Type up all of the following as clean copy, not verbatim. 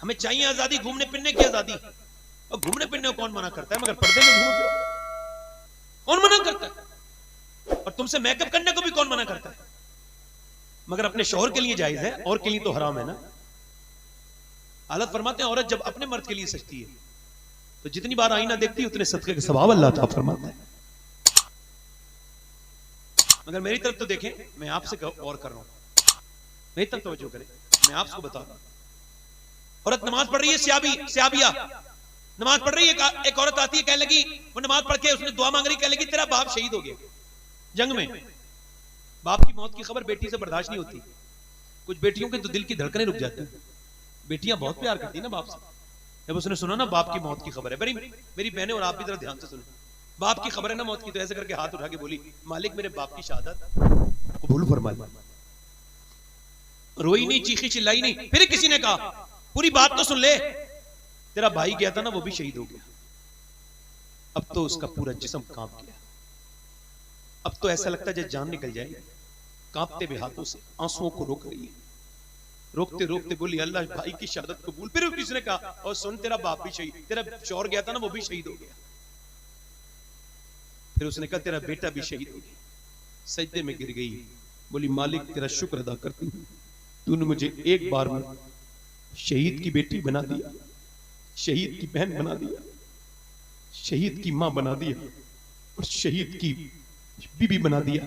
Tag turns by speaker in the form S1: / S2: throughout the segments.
S1: हमें चाहिए आजादी, घूमने फिरने की आजादी, और घूमने फिरने को कौन मना करता है? मगर पर्दे में घूमो कौन मना करता है? और तुमसे मेकअप करने को भी कौन मना करता है? मगर अपने शौहर के लिए जायज है, और के लिए तो हराम है ना। हालत फरमाते हैं औरत जब अपने मर्द के लिए सजती है तो जितनी बार आईना देखती है उतने सदके के सवाब अल्लाह ताला फरमाता है। मगर मेरी तरफ तो देखें, मैं आपसे और कर रहा हूं, मेरी तरफ तवज्जो करें, मैं आपको बता रहा हूं। औरत नमाज पढ़ रही है, सियाबिया नमाज पढ़ रही है, एक औरत आती है, कह लगी, वो नमाज पढ़ के उसने दुआ मांग रही, कह लगी तेरा बाप शहीद हो गया जंग में। बाप की मौत की खबर बेटी से बर्दाश्त नहीं होती। कुछ बेटियों के तो दिल की धड़कनें रुक जाती हैं। बेटियां बहुत प्यार करती है ना बाप से। जब उसने सुना ना बाप की मौत की खबर है, मेरी बहनें और आप भी जरा ध्यान से सुनो, बाप की खबर है ना मौत की, तो ऐसे करके हाथ उठा के बोली, मालिक मेरे बाप की शहादत कबूल फरमा। रोई नहीं, चीखी चिल्लाई नहीं। फिर किसी ने कहा पूरी बात तो सुन ले, तेरा भाई गया था ना, वो भी शहीद हो गया, अब तो उसका पूरा जिस्म कांप गया, अब तो ऐसा लगता है जैसे जान निकल जाएगी। कांपते हुए हाथों से आंसुओं को रोक रही है, रोकते रोकते बोली अल्लाह भाई की शहादत कबूल। फिर किसने कहा और सुन तेरा बाप भी शहीद, तेरा शौहर गया था ना, वो भी शहीद हो गया। फिर उसने कहा तेरा बेटा भी शहीद हो गया। सजदे में गिर गई, बोली मालिक तेरा शुक्र अदा करती हूँ, तूने मुझे एक बार में शहीद की बेटी बना दिया, शहीद की बहन बना दिया, शहीद की मां बना दिया, और शहीद की बीबी बना दिया।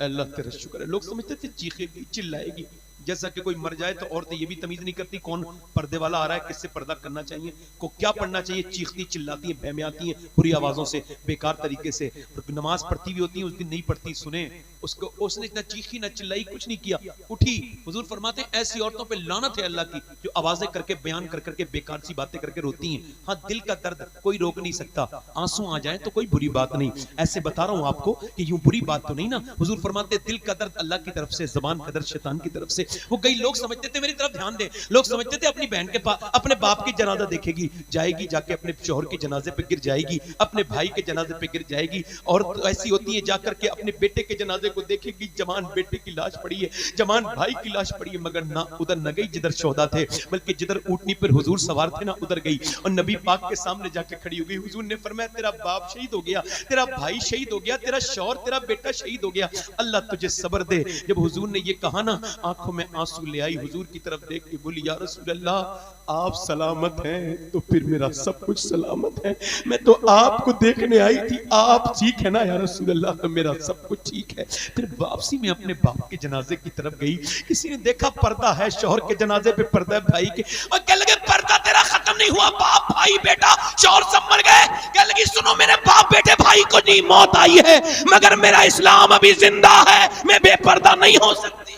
S1: अल्लाह तेरा शुक्र है। लोग समझते थे चीखेगी चिल्लाएगी, जैसा कि कोई मर जाए तो औरतें ये भी तमीज नहीं करती कौन पर्दे वाला आ रहा है, किससे पर्दा करना चाहिए, को क्या पढ़ना चाहिए, चीखती चिल्लाती हैं, बहमियाती हैं बुरी आवाजों से, बेकार तरीके से। नमाज पढ़ती भी होती है, उस दिन नहीं पढ़ती, सुने उसको, उसने इतना चीखी ना चिल्लाई, कुछ नहीं किया, उठी। हुजूर फरमाते हैं ऐसी औरतों पे लानत है अल्लाह की जो आवाजें करके बयान कर करके बेकार सी बातें करके रोती हैं। हाँ, दिल का दर्द कोई रोक नहीं सकता, आंसू आ जाए तो कोई बुरी बात नहीं, ऐसे बता रहा हूं आपको कि यूं बुरी बात तो नहीं ना। हुजूर फरमाते दिल का दर्द अल्लाह की तरफ से, जुबान का दर्द शैतान की तरफ से। वो कई लोग समझते थे, मेरी तरफ ध्यान दे, लोग समझते थे अपनी बहन के पास अपने बाप की जनाजा देखेगी, जाएगी जाके अपने शौहर के जनाजे पे गिर जाएगी, अपने भाई के जनाजे पे गिर जाएगी। और तो ऐसी होती है जाकर के अपने बेटे के जनाजे को देखेगी, जवान बेटे की लाश पड़ी है, जवान भाई की लाश पड़ी है, मगर ना उधर न गई जिधर शोहदा थे, बल्कि जिधर ऊँटनी पर हुजूर सवार थे ना उधर गई, और नबी पाक के सामने जाके खड़ी हो गई। हुजूर ने फरमाया तेरा बाप शहीद हो गया, तेरा भाई शहीद हो गया, तेरा शौहर तेरा बेटा शहीद हो गया, अल्लाह तुझे सब्र दे। जब हुजूर ने ये कहा ना, आंखों में आंसू ले आई, हुजूर की तरफ देख के बोली या रसूल अल्लाह आप सलामत हैं तो फिर मेरा सब कुछ सलामत है, मैं तो आपको देखने आई थी, आप ठीक है ना या रसूल अल्लाह, तो मेरा सब कुछ ठीक है। फिर वापसी में अपने बाप के जनाजे की तरफ गई, किसी ने देखा पर्दा है, शौहर के जनाजे पे पर्दा है भाई के, और कह लगे पर्दा तेरा खत्म नहीं हुआ, बाप भाई बेटा शौहर सब मर गए। कह लगी सुनो मेरे बाप बेटे भाई को नहीं मौत आई है, मगर मेरा इस्लाम अभी जिंदा है, मैं बेपर्दा नहीं हो सकती।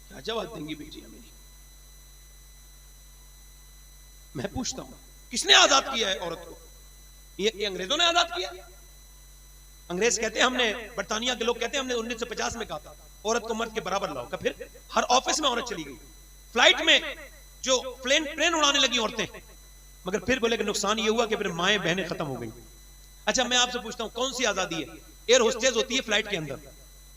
S1: क्या जवाब देंगी बेटियां मेरी? मैं पूछता हूं किसने आजाद किया है औरत को? ये अंग्रेजों ने आजाद किया। अंग्रेज कहते हैं हमने, बरतानिया के लोग कहते हैं हमने 1950 में कहा था औरत को मर्द के बराबर लाओ, का फिर हर ऑफिस में औरत चली गई, फ्लाइट में जो प्लेन उड़ाने लगी औरतें, मगर फिर बोले कि नुकसान ये हुआ कि फिर माएं बहनें खत्म हो गई। अच्छा मैं आपसे पूछता हूं कौन सी आजादी है? एयर होस्टेस होती है फ्लाइट के अंदर,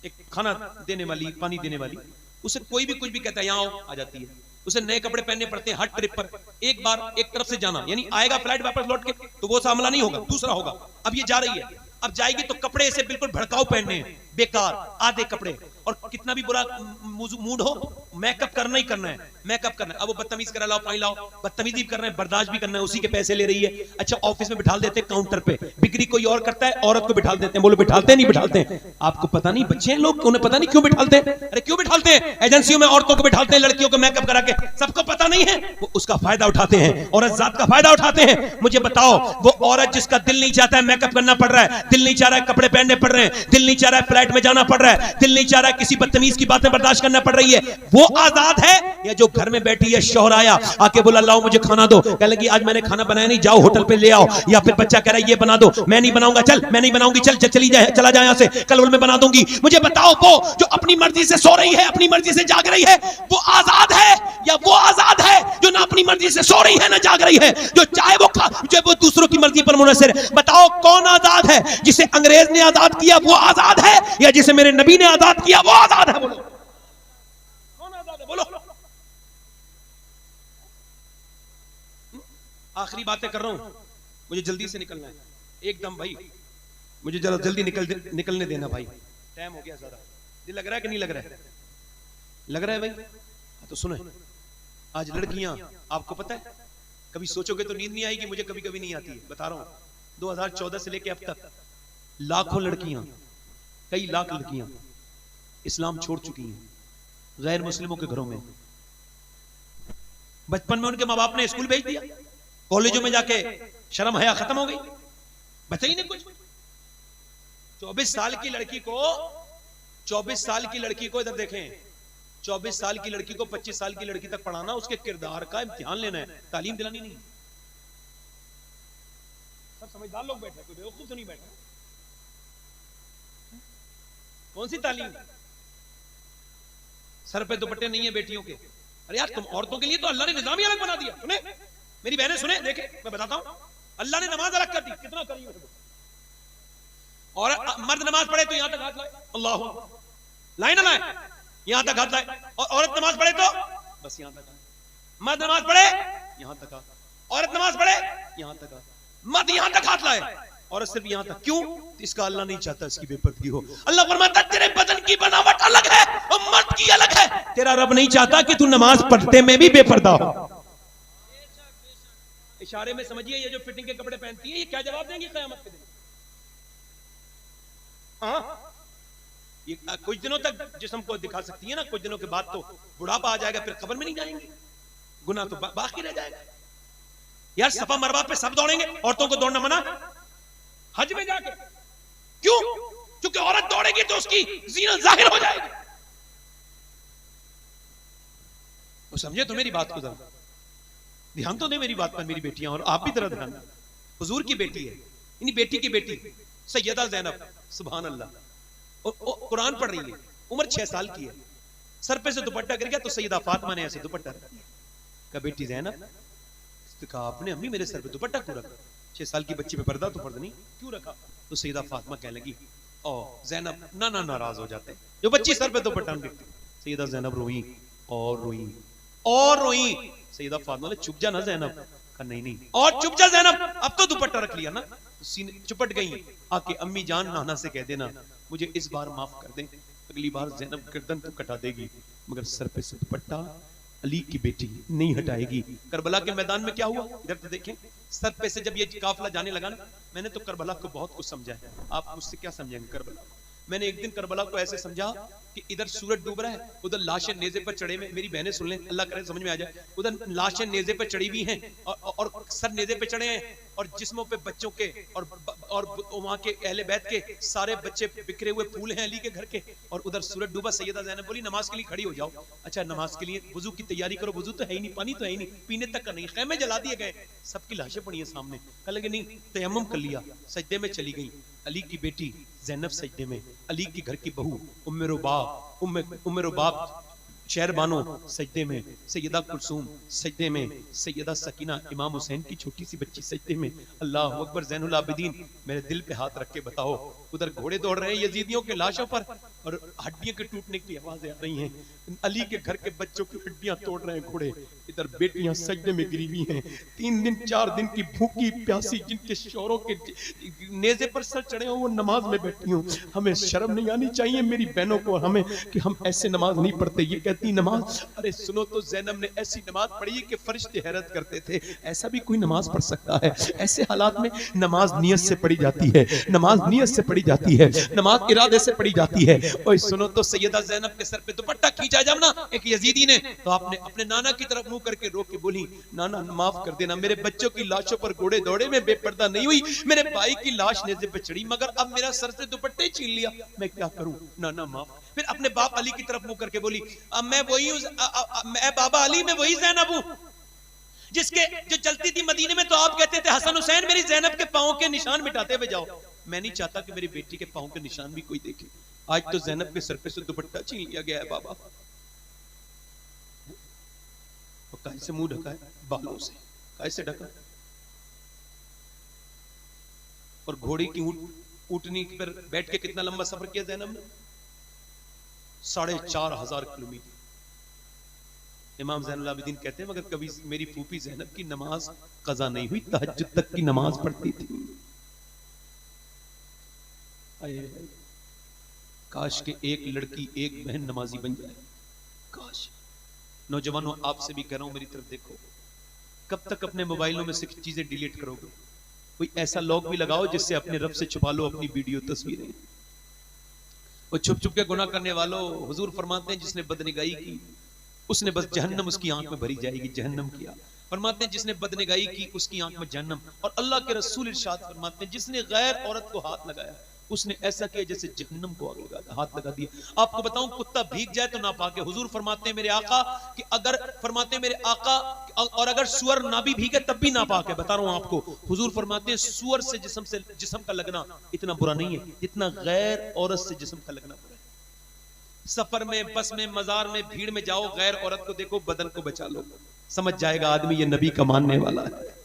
S1: एक खाना देने वाली, पानी देने वाली, उसे कोई भी कुछ भी कहता है यहाँ आओ, आ जाती है। उसे नए कपड़े पहनने पड़ते हैं हर ट्रिप पर, एक बार एक तरफ से जाना, यानी आएगा फ्लाइट वापस लौट के तो वो सामला नहीं होगा, दूसरा होगा। अब ये जा रही है, अब जाएगी तो कपड़े ऐसे बिल्कुल भड़काऊ पहनने हैं, बेकार आधे कपड़े, और कितना भी बुरा मूड हो मेकअप करना ही करना है, मेकअप करना है। अब वो बदतमीज करा लाओ पानी लाओ, बदतमीजी भी करना है, बर्दाश्त भी करना है, उसी के पैसे ले रही है। अच्छा ऑफिस में बिठा देते काउंटर पे, बिक्री कोई और करता है, औरत को बिठा देते हैं। बोलो बिठाते नहीं बिठाते हैं? आपको पता नहीं, बच्चे हैं लोग, उन्हें पता नहीं क्यों बिठाते हैं। अरे क्यों बिठाते हैं? एजेंसियों में औरतों को बिठाते हैं, लड़कियों को मेकअप करा के, सबको पता नहीं है, वो उसका फायदा उठाते हैं, औरत जात का फायदा उठाते हैं। मुझे बताओ वो औरत जिसका दिल नहीं चाहता है मेकअप करना पड़ रहा है, दिल नहीं चाह रहा है कपड़े पहनने पड़ रहे हैं, दिल नहीं चाह रहा है फ्लाइट में जाना पड़ रहा है, दिल नहीं चाह रहा है किसी बदतमीज की बातें बर्दाश्त करना पड़ रही है, वो आजाद है? या जो घर में बैठी है, शौहर आया आके बोला लाओ मुझे खाना दो, कह लगी आज मैंने खाना बनाया नहीं, जाओ होटल पे ले आओ, या फिर बच्चा कह रहा है ये बना दो, मैं नहीं बनाऊंगा, चल मैं नहीं बनाऊंगी, चल चली जाए, चला जाए यहाँ से, कल मैं बना दूंगी। मुझे बताओ वो जो अपनी मर्जी से सो रही है, अपनी मर्जी से जाग रही है, वो आजाद है? या वो आजाद है जो ना अपनी मर्जी से सो रही है ना जाग रही है, जो चाहे वो जो वो दूसरों की मर्जी पर मुनहसर है? बताओ कौन आजाद है? जिसे अंग्रेज ने आजाद किया वो आजाद है, या जिसे मेरे नबी ने आजाद किया वो आजाद है? बोलो आखिरी बातें कर रहा हूं, मुझे जल्दी से निकलना है एकदम भाई, मुझे जरा जल्दी निकलने देना भाई, टाइम हो गया ज्यादा। ये लग रहा है कि नहीं लग रहा है? लग रहा है भाई? तो सुनो, आज लड़कियां, आपको पता है कभी सोचोगे तो नींद नहीं आएगी, मुझे कभी कभी नहीं आती है, बता रहा हूं। 2014 से लेके अब तक लाखों लड़कियां, कई लाख लड़कियां इस्लाम छोड़ चुकी हैं, गैर मुस्लिमों के घरों में। बचपन में उनके माँ बाप ने स्कूल भेज दिया, कॉलेजों में जाके शर्म हया खत्म हो गई, बचा ही नहीं कुछ। 24 साल की लड़की को, 24 साल की लड़की को, इधर देखें, 24 साल की लड़की को 25 साल की लड़की तक पढ़ाना, उसके किरदार का इम्तिहान लेना है, तालीम दिलानी नहीं। सब समझदार लोग बैठे, कोई बेवकूफ तो नहीं बैठा। कौन सी तालीम? सर पे दुपट्टे नहीं है बेटियों के। अरे यार, तुम औरतों के लिए तो अल्लाह ने निजाम ही अलग बना दिया। सुने मेरी बहनें, सुने, देखे मैं बताता हूं, अल्लाह ने नमाज अलग कर दी, कितना करी है। और मर्द नमाज पढ़े तो यहां तक हाथ लाए, अल्लाह लाए ना लाए, यहां तक हाथ लाए। और औरत नमाज पढ़े तो बस यहां तक। मर्द नमाज पढ़े यहां तक, औरत नमाज पढ़े यहां तक, मर्द यहां तक हाथ लाए, औरत सिर्फ यहां तक। क्यों? इसका अल्लाह नहीं चाहता इसकी बेपर्दगी हो। अल्लाह फरमाता तेरे बदन की बनावट अलग है और मर्द की अलग है। तेरा रब नहीं चाहता कि तू नमाज पढ़ते में भी बेपर्दा हो। इशारे में समझिए, ये जो फिटिंग के कपड़े पहनती है, ये क्या जवाब देंगी क़यामत के दिन? हाँ, ये कुछ दिनों तक जिस्म को दिखा सकती है ना, कुछ दिनों के बाद तो बुढ़ापा आ जाएगा, फिर कब्र में नहीं जाएंगे, गुनाह तो बाकी रह जाएगा। यार सफा मरवा पे सब दौड़ेंगे, औरतों को दौड़ना मना हज में जाके। क्यों? क्योंकि औरत दौड़ेगी तो उसकी जीनत जाहिर हो जाएगी। तो समझे तो मेरी बात को, जरा ध्यान तो दे मेरी बात पर मेरी बेटियां, और आप भी तरह ध्यान। हुजूर की बेटी है, इन्हीं बेटी की बेटी सैयदा ज़ैनब, सुभान अल्लाह, कुरान पढ़ रही है, उम्र 6 साल की है, सर पे से दुपट्टा गिर गया तो सैयदा फातिमा ने ऐसे दुपट्टा रख दिया। कहा बेटी ज़ैनब, तो कहा आपने अम्मी मेरे सर पे दुपट्टा क्यों रखा? 6 साल की बच्ची पे पर्दा तो फर्ज नहीं, क्यों रखा? तो सैयदा फातिमा कहने लगी, ओ ज़ैनब ना नाराज हो जाते जो बच्ची सर पे दुपट्टा गिरती। सैयदा ज़ैनब रोई और रोई और रोई। सैयदा फातिमा ने चुप जा ना ज़ैनब, कहा नहीं और चुप जा ज़ैनब, अब तो दुपट्टा रख लिया ना। सीने चुपट गई, आके अम्मी जान नाना से कह देना मुझे इस बार माफ कर दे, अगली बार ज़ैनब गर्दन तो कटा देगी मगर सर पे से दुपट्टा अली की बेटी नहीं हटाएगी। करबला के मैदान में क्या हुआ, इधर तो देखें। सर पे से जब ये काफिला जाने लगा ना, मैंने तो करबला को बहुत कुछ समझा है, आप मुझसे क्या समझेंगे करबला? मैंने एक दिन करबला को ऐसे समझा कि इधर सूरज डूब रहा है, उधर लाशें नेज़े पर चढ़े में, मेरी बहनें सुन लें, अल्लाह करे समझ में आ जाए, उधर लाशें नेज़े पर चढ़ी हुई हैं और सर नेज़े पे चढ़े हैं, और जिस्मों पे बच्चों के और वहां के अहले बैत के सारे बच्चे बिखरे हुए फूल हैं अली के घर के, और उधर सूरज डूबा। सैयदा ज़ैनब बोली नमाज के लिए खड़ी हो जाओ। अच्छा नमाज के लिए वुजू की तैयारी करो, वुजू तो है ही नहीं, पानी तो है ही नहीं, पीने तक का नहीं, खैमे जला दिए गए, सबकी लाशें पड़ी हैं सामने। कह लगे नहीं, तयम्मुम कर लिया, सजदे में चली गई। अली की बेटी ज़ैनब सजदे में, अली की घर की बहू उम्मे रुबाब शहर बानो सजदे में, सैयदा कुलसूम सजदे में, सैयदा सकीना इमाम हुसैन की छोटी सी बच्ची सजदे में। अल्लाह अकबर। ज़ैनुल आबिदीन, मेरे दिल पे हाथ रख के बताओ, उधर घोड़े दौड़ रहे हैं यजीदियों के लाशों पर और हड्डियों के टूटने की आवाजें आ रही हैं, अली के घर के बच्चों की हड्डियां तोड़ रहे हैं घोड़े, इधर बेटियां सजदे में गिरी हुई हैं, 3 दिन 4 दिन की भूखी प्यासी, जिनके शौरों के नेज़े पर सर चढ़े हो वो नमाज में बैठी हूँ। हमें शर्म नहीं आनी चाहिए मेरी बहनों को, हमें कि हम ऐसे नमाज नहीं पढ़ते। ये कहती नमाज, अरे सुनो तो ज़ैनब ने ऐसी नमाज पढ़ी है कि फरिश्ते हैरत करते थे, ऐसा भी कोई नमाज पढ़ सकता है? ऐसे हालात में नमाज नियत से पढ़ी जाती है, नमाज नियत से पढ़ी जाती है, नमाज इरादे से पढ़ी जाती है। ओए सुनो तो सैयदा ज़ैनब के सर पे दुपट्टा खींचा जब ना एक यजीदी ने, तो आपने अपने नाना की तरफ मुंह करके रो के बोली, नाना माफ कर देना, मेरे बच्चों की लाशों पर घोड़े दौड़े, में बेपर्दा नहीं हुई, मेरे भाई की लाश नेज़े पे चढ़ी, मगर अब मेरा सर से दुपट्टे छीन लिया, मैं क्या करूं, नाना माफ। फिर अपने बाप अली की तरफ मुंह करके बोली, अब मैं वही हूं, मैं बाबा अली, मैं वही ज़ैनब हूं जिसके जो चलती थी मदीने में, तो आप कहते थे हसन हुसैन मेरी ज़ैनब के पांव के निशान मिटाते हुए जाओ। मैं नहीं चाहता कि मेरी बेटी के पांव के निशान भी कोई देखे। आज तो ज़ैनब के सर पे से दुपट्टा छीन लिया गया है बाबा, तो कैसे मुंह ढका है, बालों से कैसे ढका, और घोड़ी की ऊँटनी पर बैठ के कितना लंबा सफर किया ज़ैनब ने, 4,500 किलोमीटर। इमाम ज़ैनुल आबिदीन कहते हैं मगर कभी मेरी फूफी ज़ैनब की नमाज कज़ा नहीं हुई, तहज्जुद तक की नमाज पढ़ती थी। काश के एक लड़की एक बहन नमाजी बन जाए, काश। नौजवानों आपसे भी कह रहा हूं, मेरी तरफ देखो, कब तक अपने मोबाइलों में से चीजें डिलीट करोगे? कोई ऐसा लॉक भी लगाओ जिससे अपने रब से छुपा लो अपनी वीडियो तस्वीरें। वो छुप छुप के गुनाह करने वालों, हुजूर फरमाते हैं जिसने बदनिगाही की उसने बस जहन्नम उसकी आंख में भरी जाएगी, जहन्नम किया। फरमाते हैं जिसने बदनिगाही की उसकी आंख में जहन्नम। और अल्लाह के रसूल इरशाद फरमाते हैं जिसने गैर औरत को हाथ लगाया उसने ऐसा किया जैसे जहन्नम को आग लगा, हाथ लगा दिया। आपको बताऊं, कुत्ता भीग जाए तो नापाक है। हुजूर फरमाते हैं मेरे आका कि अगर फरमाते हैं मेरे आका और अगर सुअर ना भी भीगे तब भी नापाक है। बता रहा हूं आपको, हुजूर फरमाते हैं सुअर से जिस्म का लगना इतना बुरा नहीं है जितना गैर औरत से जिस्म का लगना बुरा है। सफर में, बस में, मजार में, भीड़ में जाओ, गैर औरत को देखो, बदन को बचा लो, समझ जाएगा आदमी ये नबी का मानने वाला है।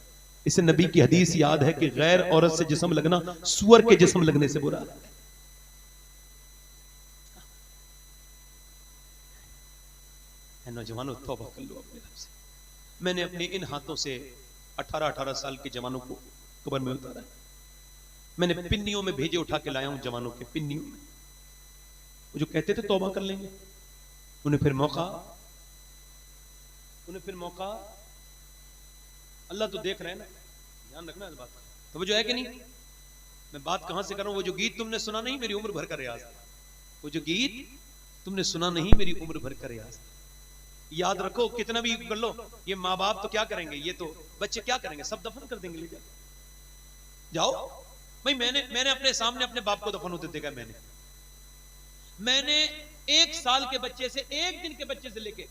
S1: इसे नबी की हदीस याद है कि गैर औरत से जिस्म लगना सुअर के जिस्म लगने से बुरा है। नौजवानों तौबा कर लो अपने रब से। मैंने अपने इन हाथों से 18-18 साल के जवानों को कब्र में उतारा। मैंने पिन्नियों में भेजे उठा के लाया हूं जवानों के, पिन्नियों में। वो जो कहते थे तौबा कर लेंगे, उन्हें फिर मौका अल्लाह तो देख रहे हैं ना, ध्यान रखना इस बात का। तो वो जो है कि नहीं, मैं बात कहां से कर रहा हूं, वो जो गीत तुमने सुना नहीं मेरी उम्र भर का रियाज, वो जो गीत तुमने सुना नहीं मेरी उम्र भर का रियाज। याद रखो, कितना भी कर लो, ये माँ बाप तो क्या करेंगे, ये तो बच्चे क्या करेंगे, सब दफन कर देंगे, ले जाओ भाई। मैंने अपने सामने अपने बाप को दफन होते देखा। मैंने 1 साल के बच्चे से, 1 दिन के बच्चे से लेके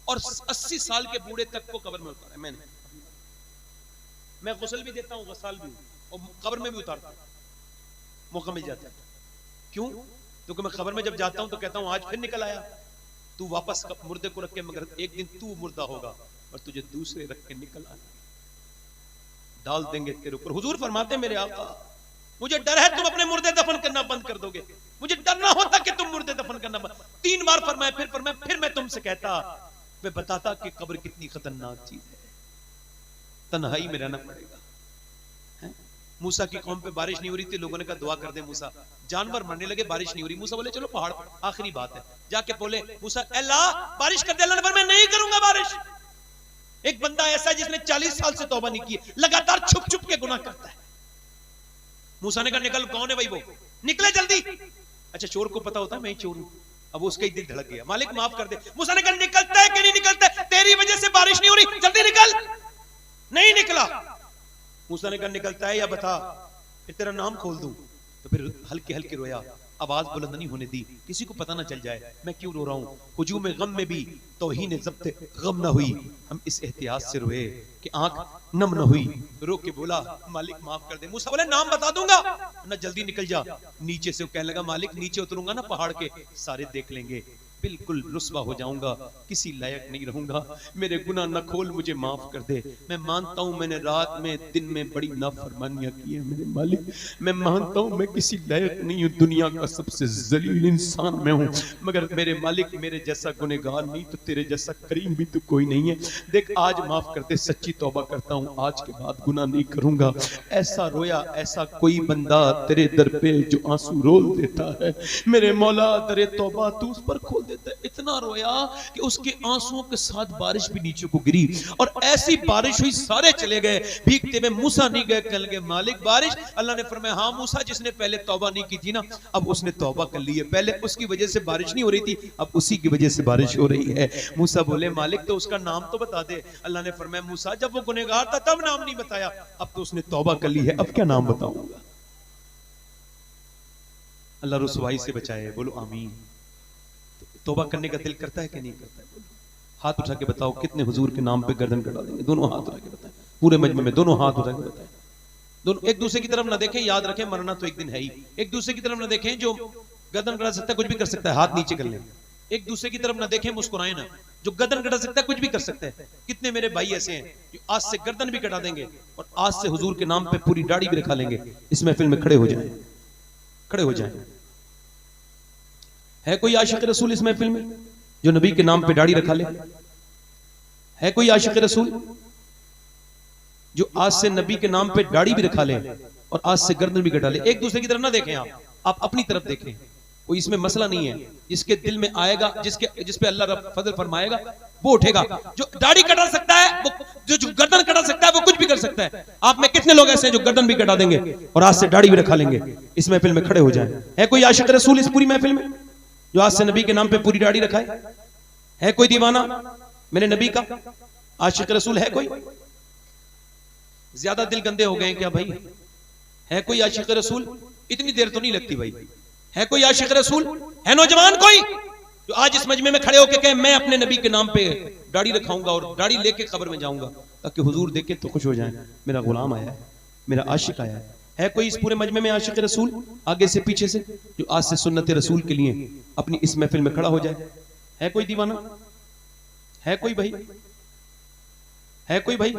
S1: और 80 साल के बूढ़े तक को कब्र में उतारा। मैं गुस्ल भी देता हूं, गसाल भी हूं, और कब्र में भी उतारता हूं, मौका मिल जाता है। क्यों? क्योंकि मैं कब्र में जब जाता हूं तो कहता हूं आज फिर निकल आया, तू वापस मुर्दे को रख के, मगर एक दिन तू मुर्दा होगा और तुझे दूसरे रख के निकल आना, डाल देंगे तेरे ऊपर। हुजूर फरमाते मेरे आका, मुझे डर है तुम अपने मुर्दे दफन करना बंद कर दोगे। मुझे डर ना होता कि तुम मुर्दे दफन करना बंद। 3 बार फरमाया, फिर मैं तुमसे कहता, मैं बताता कि कब्र कितनी खतरनाक चीज है, तन्हाई में रहना पड़ेगा। मूसा की कौम पे बारिश नहीं हो रही थी, लोगों ने कहा दुआ कर दे मूसा, जानवर मरने लगे, बारिश नहीं हो रही। मूसा बोले चलो पहाड़ पर, आखिरी बात है। जाके बोले मूसा, अल्लाह बारिश कर दे। अल्लाह ने फरमाया मैं नहीं करूंगा बारिश। एक बंदा ऐसा है जिसने 40 साल से तौबा नहीं की, लगातार छुप छुप के गुनाह करता है। मूसा ने कहा निकल, कौन है भाई वो, निकले जल्दी। अच्छा, चोर को पता होता है मैं ही चोर हूं। अब उसका ही दिल धड़क गया, मालिक माफ कर दे। मूसा ने कहा निकलता है कि नहीं निकलता है, तेरी वजह से बारिश नहीं हो रही, जल्दी निकल। नहीं निकला। मूसा ने कहा निकलता है या बता, फिर तेरा नाम खोल दूं। तो फिर हल्के हल्के रोया, आवाज बुलंद नहीं होने दी, किसी को पता ना चल जाए मैं क्यों रो रहा हूं। हुजूम गम में भी तौहीन ज़ब्त गम ना हुई, हम इस एहतियात से रोए कि आंख नम ना हुई। रो के बोला मालिक माफ कर दे। मूसा बोले नाम बता दूंगा ना, जल्दी निकल जा। नीचे से कहने लगा मालिक नीचे उतरूंगा ना पहाड़ के, सारे देख लेंगे, बिल्कुल रुस्वा हो जाऊंगा, किसी लायक नहीं रहूंगा। मेरे गुनाह न खोल, मुझे माफ कर दे। मैं मानता हूं मैंने रात में दिन में बड़ी नाफरमानियां की है मेरे मालिक, मैं मानता हूं मैं किसी लायक नहीं हूं, दुनिया का सबसे जलील इंसान मैं हूं, मगर मेरे मालिक मेरे जैसा गुनहगार नहीं तो तेरे जैसा करीम भी तो कोई नहीं है। देख आज माफ कर दे, सच्ची तौबा करता हूं, आज के बाद गुनाह नहीं करूंगा। ऐसा रोया, ऐसा कोई बंदा तेरे दर पे जो आंसू रोल देता है मेरे मौला, दरे तौबा तू उस पर खोल दे। इतना रोया कि उसके आंसुओं के साथ बारिश भी नीचे को गिरी, और ऐसी बारिश हुई सारे चले गए भीगते हुए। मूसा नहीं गए, कल गए मालिक बारिश। अल्लाह ने फरमाया हाँ मूसा, जिसने पहले तौबा नहीं की थी ना, अब उसने तौबा कर ली है। पहले उसकी वजह से बारिश नहीं हो रही थी, अब उसी की वजह से बारिश हो रही है। मूसा बोले मालिक तो उसका नाम तो बता दे। अल्लाह ने फरमाया मूसा जब वो गुनहगार था तब नाम नहीं बताया, अब तो उसने तौबा कर ली है, अब क्या नाम बताऊंगा। अल्लाह रुसवाई से बचाए, बोलो आमीन। तौबा करने का दिल करता है कि नहीं करता है? हाथ उठा के बताओ कितने हुजूर के नाम पे गर्दन कटा देंगे। दोनों हाथ उठा के बताएं, पूरे मजमे में दोनों हाथ उठा के बताएं। दोनों एक दूसरे की तरफ ना देखें, याद रखें मरना तो एक दिन है ही। एक दूसरे की तरफ ना देखें, जो गर्दन कटा सकता है कुछ भी कर सकता है, हाथ नीचे कर ले। एक दूसरे की तरफ ना देखें, मुस्कुराएं ना। जो गर्दन कटा सकता है कुछ भी कर सकता है। कितने मेरे भाई ऐसे हैं जो आज से गर्दन भी कटा देंगे और आज से हुजूर के नाम पे पूरी दाढ़ी भी रखा लेंगे। इस महफिल में खड़े हो जाएं, खड़े हो जाएं। है कोई आशिक रसूल इस महफिल में जो नबी के नाम पे दाढ़ी रखा ले? है कोई आशिक रसूल जो आज से नबी के नाम पे दाढ़ी भी रखा ले और आज से गर्दन भी कटा ले? एक दूसरे की तरफ ना देखें, आप अपनी तरफ देखें। कोई इसमें मसला नहीं है। जिसके दिल में आएगा, जिस पे अल्लाह रब फजल फरमाएगा वो उठेगा। जो दाढ़ी कटा सकता है, वो जो गर्दन कटा सकता है, वो कुछ भी कर सकता है। आप में कितने लोग ऐसे हैं जो गर्दन भी कटा देंगे और आज से दाढ़ी भी रखा लेंगे, इस महफिल में खड़े हो जाए? है कोई आशिक रसूल इस पूरी महफिल में जो आज से नबी के नाम पे पूरी दाढ़ी रखाए? है कोई दीवाना मेरे नबी का आशिक रसूल? है कोई? ज्यादा दिल गंदे हो गए क्या भाई? है कोई आशिक रसूल? इतनी देर तो नहीं लगती भाई। है कोई आशिक रसूल? है नौजवान कोई जो आज इस मजमे में खड़े होकर कहे मैं अपने नबी के नाम पे दाढ़ी रखाऊंगा और दाढ़ी लेके कब्र में जाऊंगा ताकि हुजूर देखे तो खुश हो जाए, मेरा गुलाम आया है, मेरा आशिक आया है? है कोई इस पूरे मजमे में आशिक रसूल आगे से पीछे से जो आज से सुन्नत रसूल के लिए अपनी इस महफिल में खड़ा हो जाए? है कोई दीवाना? है कोई भाई? है कोई भाई?